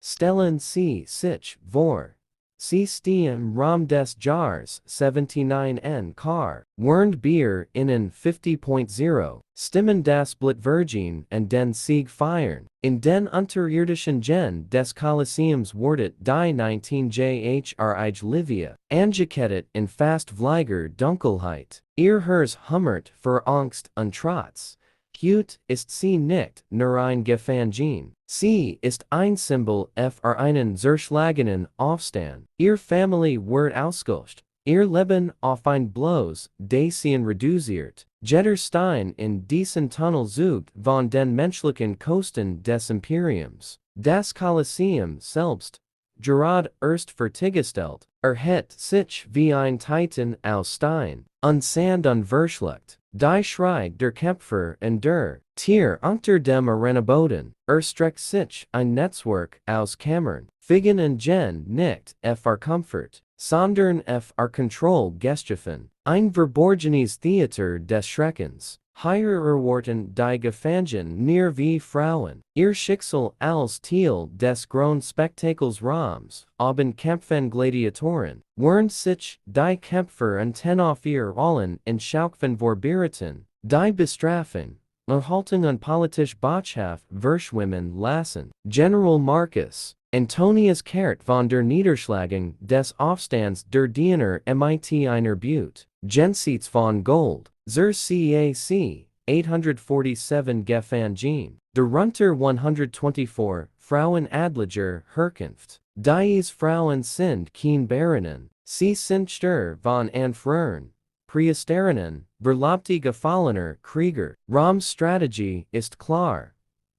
Stellen C. sich, vor. C. Stiem Rom des Jahres 79 Car. Wernd Bier innen 50.0. Stimmen das Blitzvergehen and den Sieg feiern. In den unterirdischen Gen des Kolosseums wordet die 19jhrige Livia. Angekettet in fast Vlieger Dunkelheit. Ihr Herz hummert vor Angst und Trotz. Hut ist sie nicht nur ein Gefangenen. Sie ist ein Symbol für einen zerschlagenen Aufstand. Ihr Familie wird ausgelöscht. Ihr Leben auf ein Bloß, Dacian reduziert. Jeder Stein in diesen Tunnel zugt von den menschlichen Kosten des Imperiums. Das Kolosseum selbst, gerade erst fertiggestellt, hat sich wie ein Titan aus Stein und Sand unverschluckt. Die Schrei der Kämpfer und der Tier unter dem Areneboden, streckt sich ein Netzwerk aus Kammern, Figen und Gen nicht fr Comfort, sondern fr Kontroll geschaffen, ein verborgenes Theater des Schreckens. Hier erwarten die Gefangenen mehr wie Frauen, ihr Schicksal als Teil des großen Spektakels Roms, oben kämpfen Gladiatoren, während sich die Kämpfer und auf ihr Rollen in Schaukeln vorbereiten, die Bestrafung, Erhaltung und politische Botschaft verschwimmen lassen. General Marcus Antonius Kehrt von der Niederschlagung des Aufstands der Diener mit einer Butte, Jenseits von Gold, zur CAC, 847 Gefangenen, darunter 124 Frauen adliger Herkunft. Diese Frauen sind keine Barinnen, sie sind Stör von Anführern, Priesterinnen, verlobte Gefallener Krieger. Roms Strategie ist klar.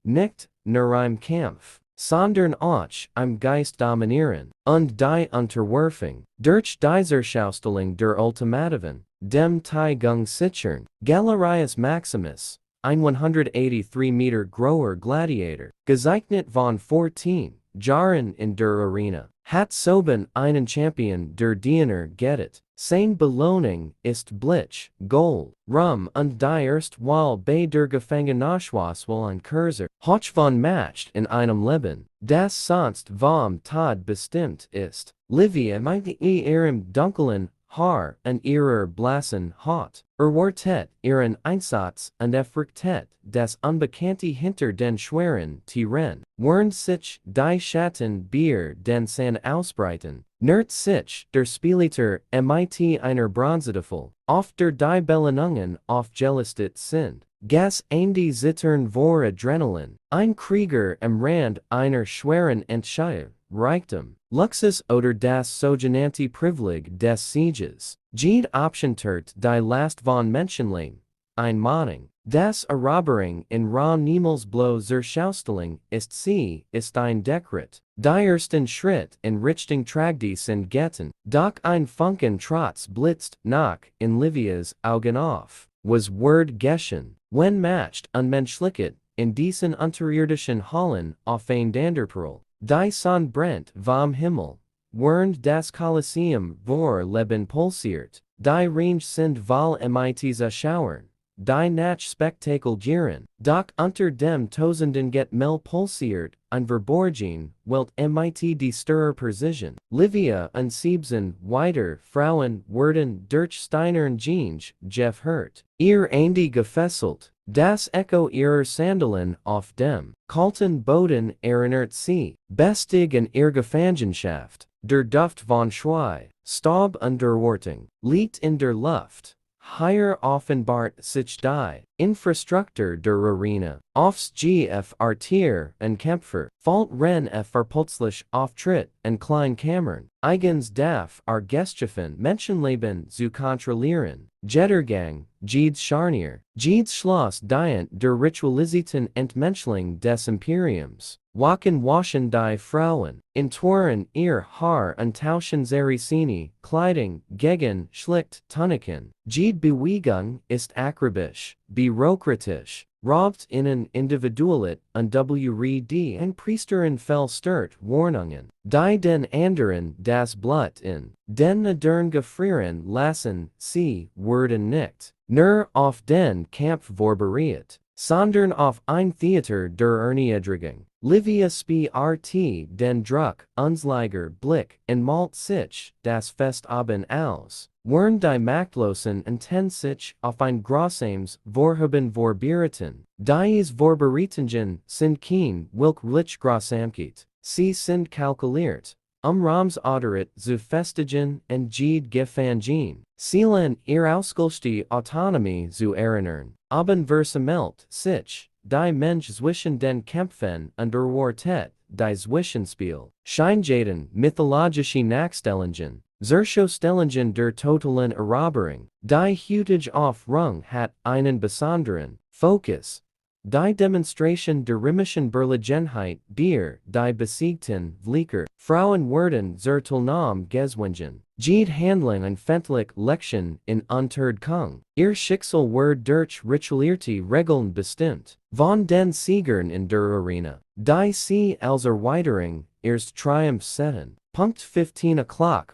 Nicht nur im Kampf, sondern auch im Geist dominieren, und die Unterwerfung, durch die Zerschaustellung der Ultimativen, dem Teigung sichern. Galerius Maximus, ein 183 Meter großer Gladiator, gezeichnet von 14 Jahren in der Arena, hat soeben einen Champion der Diener gettet. Seine Belohnung ist Blitz, Gold, Rum und die Erstwahl bei der Gefangenschaftsauswahl ein Kurser, hoch von Macht in einem Leben, das sonst vom Tod bestimmt ist. Livia mit ihrem dunklen Haar und ihrer blassen Haut, erwartet ihren Einsatz und erfrachtet das Unbekannte hinter den schweren Tieren, während sich die Schatten Bier den Sand ausbreiten. Nährt sich der Spielleiter mit einer Bronzetiefel, auf der die Belohnungen aufgelistet sind. Gas die Zittern vor Adrenalin, ein Krieger am Rand einer schweren Entscheidung, Reichtum, Luxus oder das sogenannte Privileg des Sieges. Jede Optiontert die Last von Menschenleben, ein Manning. Das Eroberung in niemals bloß Zerschaustellung ist sie, ist ein Dekret. Die ersten Schritt in Richtung Tragedie sind getan, doch ein Funken Trotz blitzt nach in Livias Augen auf. Was Word geschehen, wenn matcht unmenschliches, in diesen unterirdischen Hallen auf ein Danderperl. Die Sonne brennt vom Himmel, während das Kolosseum vor Leben pulsiert, die Range sind voll mit Schauern, die nach Spektakel gieren, doch unter dem Tosenden get Mel pulsiert, ein Verborgen, Welt mit die Stirrer Precision. Livia und 17 weiter Frauen werden durch Steinern Jeans, Jeff Hurt. Ihr Andy gefesselt, das Echo ihrer Sandalen auf dem kalten Boden erinnert sie, bestig in ihr Gefangenschaft, der Duft von Schwei, Staub und Erwartung, liegt in der Luft. Hier offenbart sich die Infrastruktur der Arena, aufs GFR Tier und Kämpfer, fällt Ren fr plötzlich Auftritt und Kleinkammern, eigens darf geschaffen Menschenleben zu kontrollieren, Jettergang, Jedes Scharnier, Jedes Schloss dient der ritualisierten Entmenschling des Imperiums. Waschen die Frauen, in Toren ihr Haar und tauschen Zaricini, Kleidung, gegen schlicht Tuniken. Jede Bewegung ist akribisch, bürokratisch, robt innen individualit und WRD und Priesterin stört Warnungen, die den anderen das Blut in den Nadern gefrieren lassen, sie werden nicht nur auf den Kampf vorbereitet, sondern auf ein Theater der Erniedrigung. Livia spe rt den Druck, Unsliger Blick, and Malt sich, das Fest oben aus. Wern die Machtlosen und ten sich, auf ein Grossames, Vorhuben Vorberichten. Dies Vorberitungen sind kein willkürlich Grossamkeit. Sie sind kalkuliert. Rams Oderit zu festigen und Jede Gefangenen. Seelen ihr Ausgelste Autonomie zu erinnern. Aber versammelt sich. Die Mensch zwischen den Kämpfen und der Quartett, die Zwischenspiel. Scheinjaden, mythologische Nachstellungen. Zerschaustellungen der totalen Eroberung. Die Hutage auf Rung hat einen besonderen Fokus. Die Demonstration der römischen Berligenheit, Bier, die besiegten Vlieger, Frauen werden zur Teilnahme gezwungen. Jede Handlung und fentliche Lektion in Unterdrückung. Ihr Schicksal wird durch ritualierte Regeln bestimmt. Von den Siegern in der Arena. Die sie als Erweiterung ihres Triumphs setzen. Punkt 15 o'clock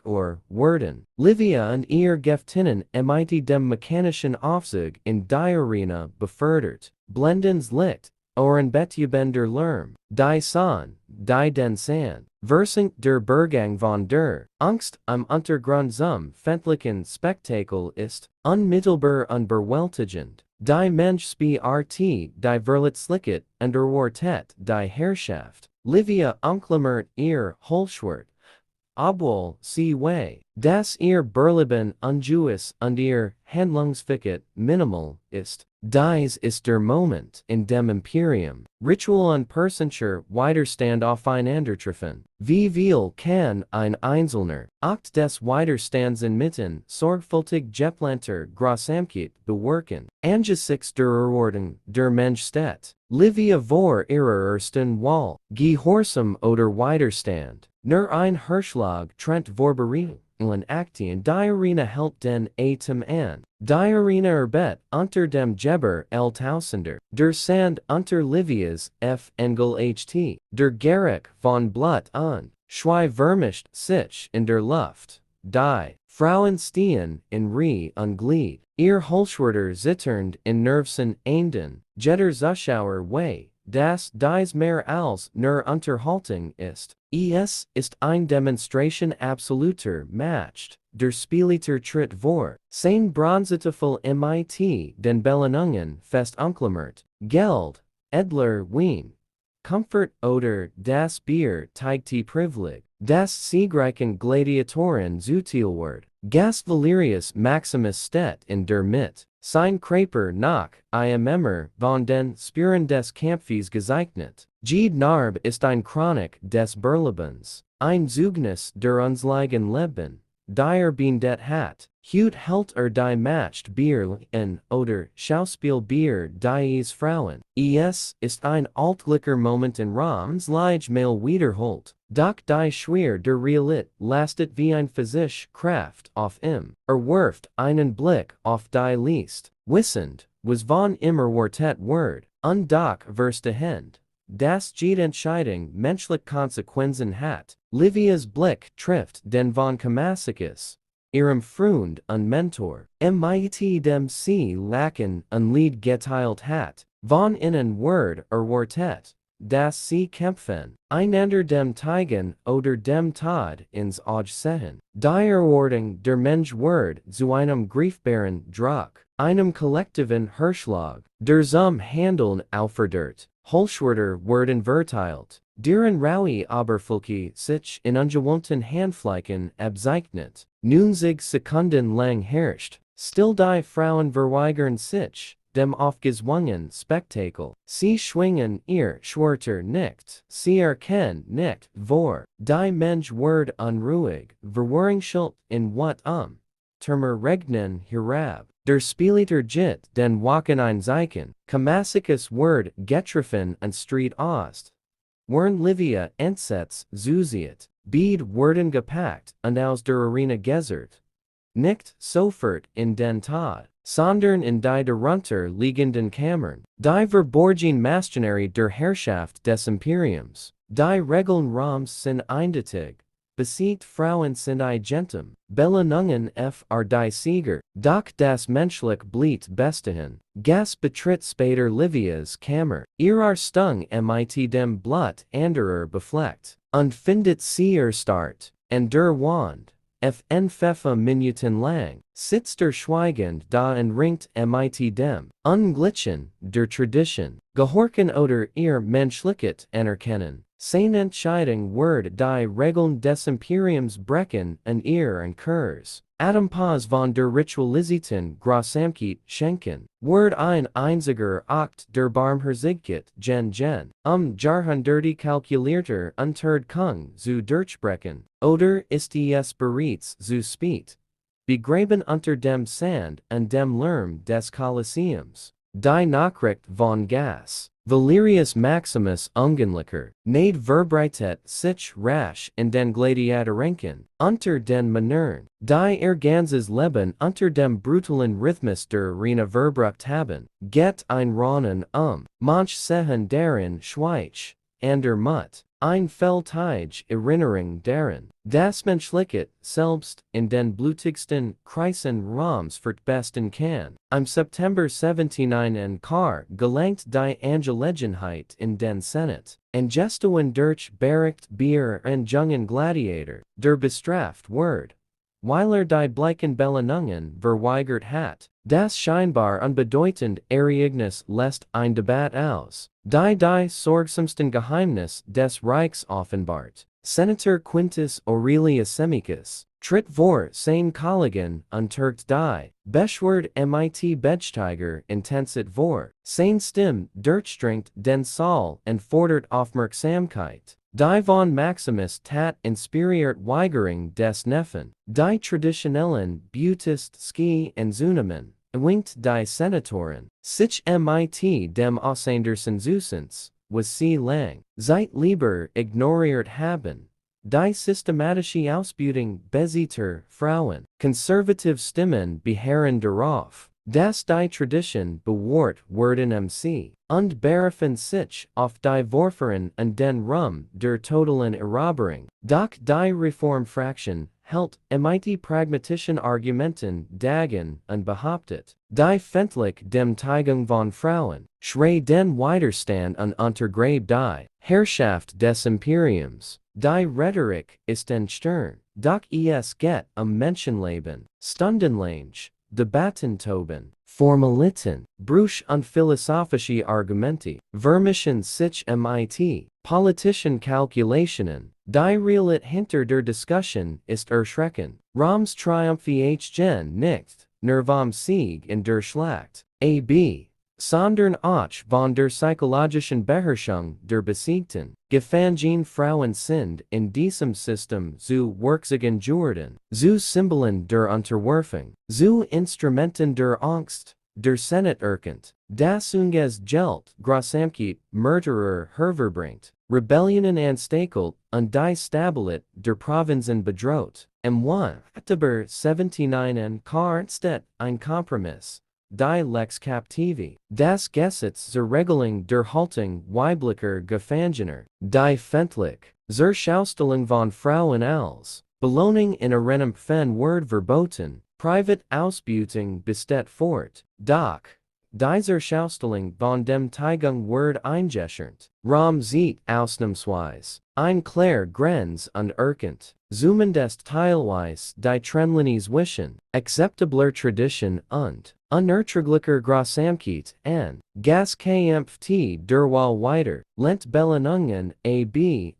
werden. Livia und ihr Gefangenen mit dem mechanischen Aufzug in die Arena befördert. Blendens Licht, Ohrenbetüben der Lärm, die Sonne, die den Sand, Versinkt der Bergang von der Angst am Untergrund zum fentlichen Spektakel ist, unmittelbar und überwältigend. Die Mensch spe rt, die Verletzlichkeit und der Quartett, die Herrschaft. Livia umklammert ihr Holschwert. Obwohl sie way, das ihr Berleben ungewiss und ihr Handlungsfähigkeit minimal ist. Dies ist der Moment, in dem Imperium, Ritual und persönlicher Widerstand aufeinandertreffen. Wie viel kann ein Einzelner, Akt des Widerstands inmitten, sorgfältig geplanter Grossamkeit bewirken? Angesichts der Erordnung der Mensch steht. Livia vor ihrer ersten Wahl, Gehorsam oder Widerstand. Nur ein Hirschlag trennt Vorbereitungen Aktien die Arena hält den Atem an. Die Arena erbet unter dem Geber L. Tausender. Der Sand unter Livias F. Engel ht. Der Geruch von Blut und Schwei vermischt sich in der Luft. Die Frauen stehen in Re und Glied. Ihr Holschwerter zitternd in Nervsen Einden. Jetter Zuschauer way. Das dies mehr als nur Unterhaltung ist. Es ist ein Demonstration absoluter Macht. Der Spieliter tritt vor. Sein Bronzeteufel mit den Belohnungen fest umklammert. Geld, edler Wein. Comfort oder das Bier teigt die Privileg. Das siegreichen Gladiatoren Zutilwort. Gast Valerius Maximus steht in der Mitte. Sein Kraper nach immer von den Spuren des Kampfes gezeichnet. Jede Narbe ist ein Chronik des Berlebens. Ein Zeugnis der unseligen Leben. Der Bindet hat. Hut hält die Macht Bier in oder Schauspielbier dies Frauen. Es ist ein altlicher Moment in Roms Lige mal wiederholt. Doch die Schwer der Realit lastet wie ein Physisch Kraft auf werft einen Blick auf die Liest. Wissend, was von immer Quartett Word, und doch verste Hand. Das jede Entscheidung menschlich Konsequenzen hat. Livias Blick trifft den von Kamasikis. Ihrem Freund und Mentor. Mit dem sie lachen und Lied geteilt hat. Von innen Word Quartett. Das sie kämpfen. Einander dem Teigen oder dem Tod ins Auge sehen. Die Erordnung der Mensch Word zu einem greifbaren Druck. Einem kollektiven Hirschlag. Der zum Handeln aufgefordert. Holschwerter werden verteilt. Deren Raui Oberfläche sich in ungewohnten Handflächen abzeichnet. Nun zig Sekunden lang herrscht. Still die Frauen verweigern sich. Dem aufgezwungen Spektakel. Sie schwingen ihr Schwerter nicht. Sie erkennen nicht, vor. Die Mensch wird unruhig. Verwirrungsschuld in what Termer regnen herab. Der Spieliter jit den Wachen einzeichen. Kamasikis Word getroffen und Street Ost. Wern Livia entsetzt zuziet. Beid werden gepackt und aus der Arena gezert. Nicht sofort in den Tod. Sondern in die darunter liegenden Kammern. Die Verborgen Maschinerie der Herrschaft des Imperiums. Die Regeln Roms sind eindeutig. besiegt Frauen sind I gentum, Belanungen fr die Sieger, doch das menschlich Blit bestehin, gas betritt später Livias Kammer, ihrer Stung mit dem Blut anderer befleckt, und findet sie Start, and der Wand. Fn Pfeffer Minuten lang, sitzt schweigend da und ringt mit dem Unglitchen der Tradition, gehorchen oder ihr menschliches Anerkennen, sein Entscheidung Word die Regeln des Imperiums brechen und ihr und Kurs. Atompause von der Ritualisierten Grossamkeit schenken, Word ein einziger Akt der Barmherzigkeit gen Jahrhunderte kalkulierter Unterdrückung zu durchbrechen, oder ist es bereits zu spät? Begraben unter dem Sand und dem Lärm des Kolosseums. Die Nachricht von Gas. Valerius Maximus Ungenlicher, nade Verbreitet sich rasch in den Gladiatoren, unter den Männern, die ganzes Leben unter dem brutalen Rhythmus der Arena verbrucht haben, get ein Ronnen manch sehen darin Schweich, ander Mut, ein Feldtige Erinnerung daran, das menschliche Selbst in den blutigsten Kreisen Roms verbesten kann. Im September 79 en Kar gelangt die Angelegenheit in den Senat, en Gestuin durch Bericht Bier en Jungen Gladiator, der bestraft Word. Weiler die bleichen Belanungen verweigert hat, das scheinbar unbedeutend Ereignis lässt ein Debat aus, die sorgsamsten Geheimnis des Reichs offenbart. Senator Quintus Aurelius Semicus, tritt vor sein Kollegen untergt die Beschwerd mit Bedsteiger intensit vor, sein Stimm durchdringt den Saal und fordert Aufmerksamkeit. Die von Maximus tat inspiriert Weigerung des Neffen, die traditionellen Beautist Ski und Zunamen, winkt die Senatoren, sich mit dem Aussendersen Zusens, was sie lang, Zeit lieber ignoriert haben. Die systematische Ausbeutung beseiter Frauen, konservative Stimmen beharren darauf, dass die Tradition bewahrt werden und berufen sich auf die Vorfahren und den Ruhm der totalen Eroberung, doch die Reformfraktion hält mit pragmatischen Argumenten dagegen und behauptet, die Fendlich dem Teigung von Frauen, schrei den Widerstand und untergräb die Herrschaft des Imperiums. Die Rhetorik ist Stern, doch es geht Menschenleben, Stundenlange, Debatten toben, Formalitäten, Bruch und philosophische Argumente, vermischen sich mit politischen Kalkulationen, die Realität hinter der Diskussion ist erschreckend. Roms Triumphe gen nicht, nur vom Sieg in der Schlacht, ab. Sondern auch von der psychologischen Beherrschung der Besiegten, Gefangenen Frauen sind in diesem System zu Werkzeugen geworden, zu Symbolen der Unterwerfung, zu Instrumenten der Angst, der Senat erkennt, das unges Geld, Grossamkeit, Mörderer hervorbringt, Rebellionen anstakelt und die Stabilität der Provinzen bedroht. Im 1. Oktober 79 en Kar entsteht ein Kompromiss. Die Lex Captivi, das Gesetz zur Regelung der Haltung weiblicher Gefangener, die Fendlich, zur Schaustellung von Frauen als Belohnung in einem Word verboten, Privat Ausbeutung besteht fort, doch dieser Schaustellung von dem Teigung Word eingeschränkt. Rom sieht ausnahmsweise ein klar Grenz und erkennt, zumindest teilweise die Trennlinis wischen, akzeptabler Tradition und unerträglicher Grossamkeit an, gas kämpft derweil weiter, lent Belanungen ab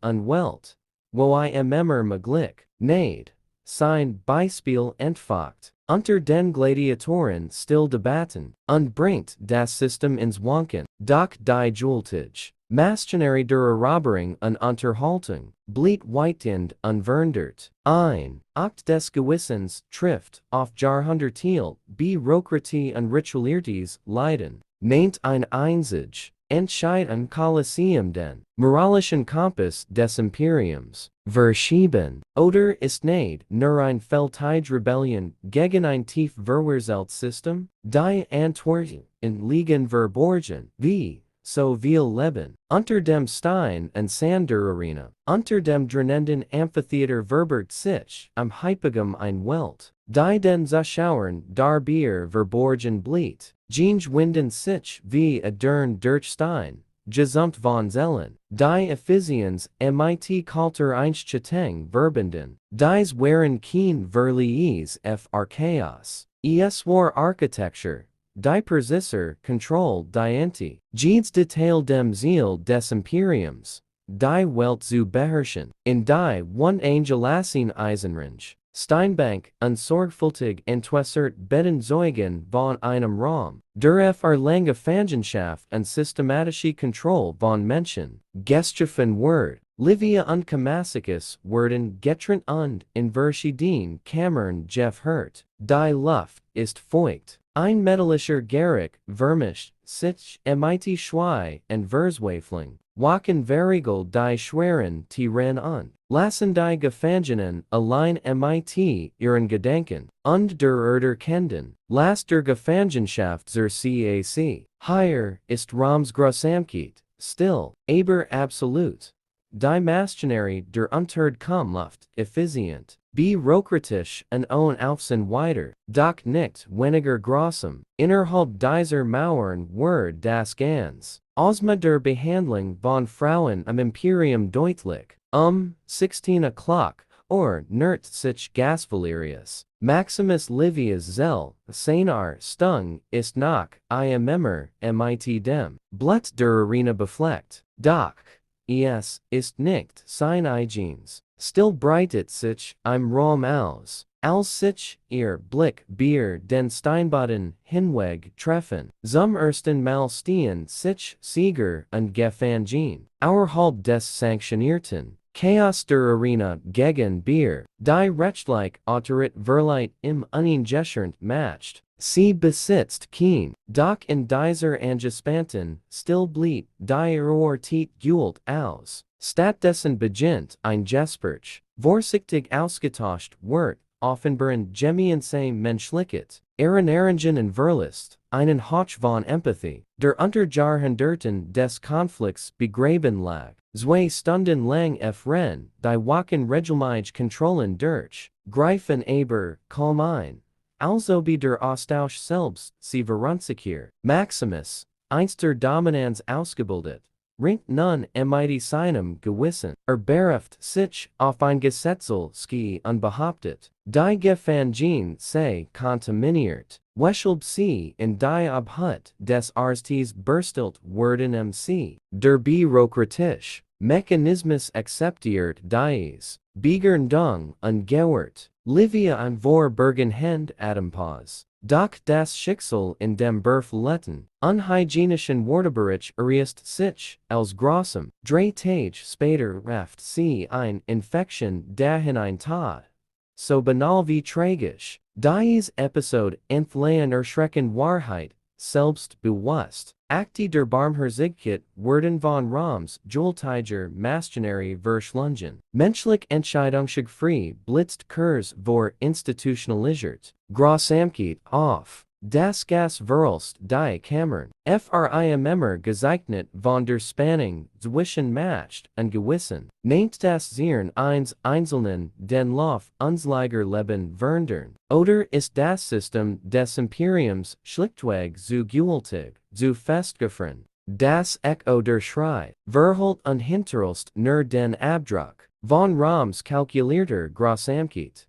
und Welt, wo immer möglich, nade, sein Beispiel entfacht, unter den Gladiatoren still debatten, und bringt das System ins Wanken, doch die Jultage, Maschinerie der Eroberung und Unterhaltung, blieb weitend unverändert. Ein Akt des Gewissens trifft auf Jahrhunderteal Bürokratie und Ritualiertes Leiden, nehmt ein einzig, Entscheid an Kolosseum den moralischen Kompass des Imperiums, verschieben, oder ist nade nur ein Feldtige Rebellion gegen ein tief verwurzeltes System, die Antworten in Ligen verborgen, wie so viel Leben, unter dem Stein und Sand der Arena, unter dem dränenden Amphitheater verbirgt sich, am Hypogam ein Welt, die den Zuschauern darbier verborgen bliet, Genge winden sich wie a dern durch Stein, gesamt von Zellen, die Ephesians mit kalter Einschätzung verbinden, dies waren kein Verlies fr Chaos, es war Architecture, die Persisser Control die Jedes Detail dem Ziel des Imperiums, die Welt zu beherrschen, in die one Angelassine Eisenrange, Steinbank unsorgfältig entwässert Beden Zeugen von einem Raum, der fr lange Fangenschaft und systematische Kontrolle von Menschen, geschaffen wird. Livia und Kamasikas werden getrennt und in verschiedenen Kammern geführt. Die Luft ist feucht. Ein metallischer Geruch vermischt sich mit Schwei und Verzweiflung. Wachen Verigel die schweren Tieren und lassen die Gefangenen allein mit ihren Gedanken und der Erde kennen. Lass der Gefangenschaft zur CAC. Hier ist Roms Grossamkeit, still, aber absolut. Die Maschinerie der Unterdkomluft, effizient, bürokratisch und ohne Aufsehen weiter, doch nicht weniger grausam, innerhalb dieser Mauern wird das ganz Ausma der Behandlung von Frauen am Imperium deutlich, 16 o'clock, or nert sich Gasvalerius. Maximus Livius Zell, seiner Stung, ist nach, immer, mit dem Blut der Arena befleckt, doch, es ist nicht sein Eigens, still breitet sich im Raum aus, als sich ihr Blick Bier den Steinboden hinweg treffen, zum ersten Mal stehen sich Sieger und Gefangene, außerhalb des sanktionierten Chaos der Arena gegen Bier, die rechtlich Autorit Verlight im uneingeschränkt macht. Sie besitzt kein, doch in dieser angespannten, still blieb die Rohrtit Gult aus. Stattdessen beginnt ein Gespräch, vorsichtig ausgetauscht wird, offenbaren Gemiense Menschlichkeit, Ehrenerringen und Verlust, einen Hauch von Empathie, der unter Jahrhunderten des Konflikts begraben lag. 2 Stunden lang Ren, die Wachen regelmäßig kontrollen durch, greifen aber kaum ein. Also be der Austausch selbst, sie verunsicher. Maximus, einst der Dominanz ausgebildet, ringt nun mit seinem Gewissen, beruft sich auf ein Gesetzelski und behauptet, die Gefangenen sei kontaminiert, weshalb sie in die Obhut des Arztes bestellt werden der bürokratisch Mechanismus akzeptiert dies, Begründung und Gewährt. Livia ein Vorbergen Hand Atempause. Doch das Schicksal in dem berfletten, unhygienischen Worteberich erist sich, als grossem, 3 Tage später raft sie ein Infection dahin Tod. So banal wie tragisch, dies Episode entflahen erschrecken Wahrheit, selbstbewusst. Akte der Barmherzigkeit werden von Roms Jultiger Maschinerie verschlungen. Menschlich Entscheidungsfrei blitzt Kurs vor institutionalisiert. Grossamkeit auf. Das Gas verlst die Kammern. Frimmer gezeichnet von der Spannung zwischen Macht und Gewissen. Nehmt das Zieren eines Einzelnen den Lauf unserer Leben verändern. Oder ist das System des Imperiums schlichtweg zu gültig, zu festgefroren? Das Echo der Schrei, verholt und hinterlässt nur den Abdruck von Roms kalkulierter Grossamkeit.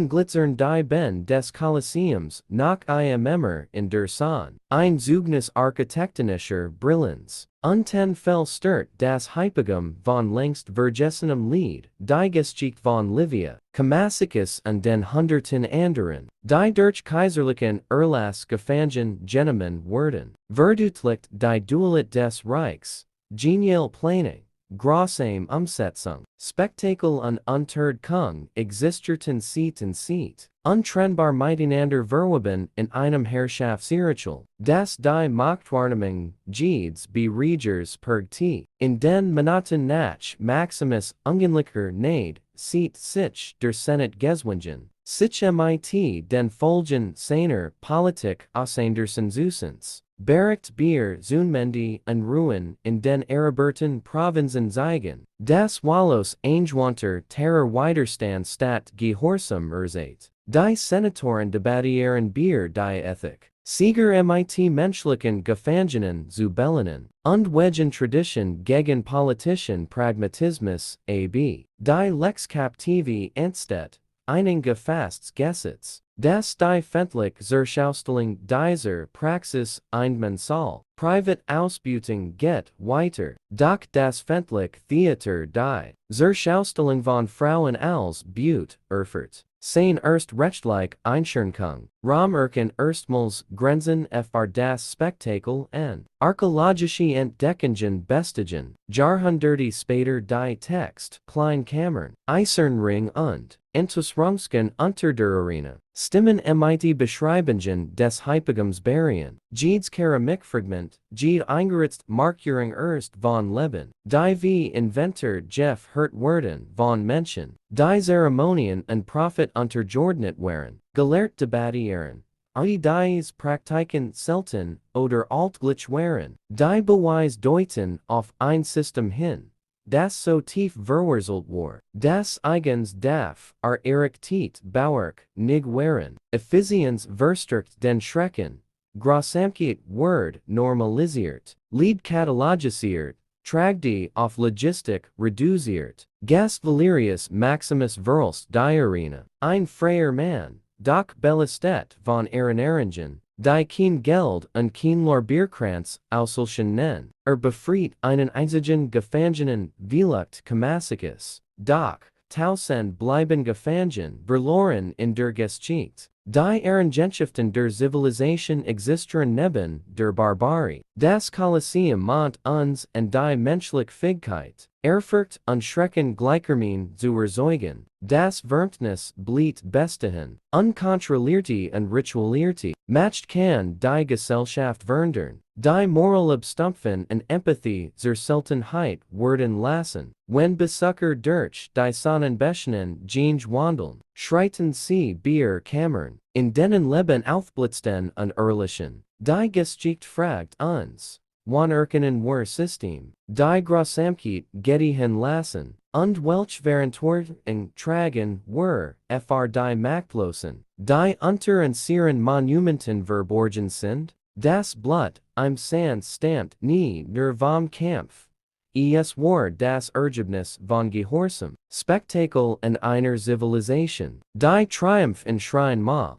Glitzern die Ben des Kolosseums nach immer in der Sonne. Ein Zeugnis architektonischer Brillanz. Unten stört das Hypogam von längst vergessenem Lied, die Geschichte von Livia, Kamasikas und den Hunderten anderen, die durch kaiserlichen Erlass gefangen genommen wurden. Verdeutlicht die Dualität des Reichs. Genial Planning. Grossame Umsetzung, Spektakel und Unterdrückung existierten Seat. Untrennbar miteinander verwoben in einem Herrschaftsritual, das die Machtwahrnehmung jedes Beregers prägt. In den Monaten nach Maximus ungenlicher Nade, sieht sich der Senat gezwungen, sich mit den Folgen seiner Politik auseinanderzusetzen. Bericht Bier Zunmendi und Ruin in den Araberten Provinzen zeigen, das Wallos Eingewanter Terror Widerstand statt Gehorsam erzeit. Die Senatoren debattieren Bier die Ethik. Sieger mit menschlichen Gefangenen zu Bellenen, und wegen Tradition gegen politischen Pragmatismus, ab. Die Lex captivi entsteht, einen gefassts Gesetz. Das die Fendlich Zerschaustellung dieser Praxis einmensal, Privat Ausbeutung geht weiter, doch das Fendlich Theater die Zerschaustellung von Frauen als Beaut erfurt. Sein erst rechtlich Einschränkung, erstmals Grenzen fr das Spektakel en archäologische Entdeckungen bestigen, Jahrhunderte später die Text, Kleinkammern, Eisernring und Entusrungsken unter der Arena, Stimmen mit Beschreibungen des Hypogams Barien, Jedes Keramikfragment, Jed eingeritzt Markierung erst von Leben, die wie Inventor Jeff Hurt werden von Menschen, die Zeremonien und Prophet untergeordnet waren, gelehrt debattieren, dies Praktiken selten oder altglich waren, die Beweis deuten auf ein System hin, das so tief verwurzelt war, das eigens darf errichtet Bauwerk nig waren, Effizienz verstärkt den Schrecken, Grossamkeit Word normalisiert, Lied katalogisiert, Tragedy auf Logistik reduziert, Gast Valerius Maximus Verlst die Arena, ein freier Mann, doch Bellistet von Ehrenaringen, die kein Geld und kein Lorbeerkranz ausselchen nennen, befreit einen einzigen Gefangenen Velucht Kamasikis, doch, tausend bleiben Gefangen verloren in der Geschichte. Die Ehrengenschaften der Zivilisation existieren neben der Barbarie, das Kolosseum mont uns und die menschliche Fähigkeit, Ehrfurcht und Schrecken gleichermaßen zu erzeugen, das Wärmtnis blieb bestehen, unkontrollierte und ritualierte, macht kann die Gesellschaft verändern, die Moralabstumpfen und Empathie zur Seltenheit werden lassen, wenn Besucher durch die Sonnenbeschenen Genge wandeln, schreiten sie Bier Kammern, in denen Leben aufblitzten und Erlichen, die Geschichte fragt uns, wann erkennen wir System, die Grossamkeit gediehen lassen, und welch Verantwortung tragen wir, fr die Machtlosen, die unter unseren Monumenten verborgen sind? Das Blut im Sand stammt nie nur vom Kampf. Es war das Ergebnis von Gehorsam, Spektakel und einer Zivilisation, die Triumph in Schrein ma.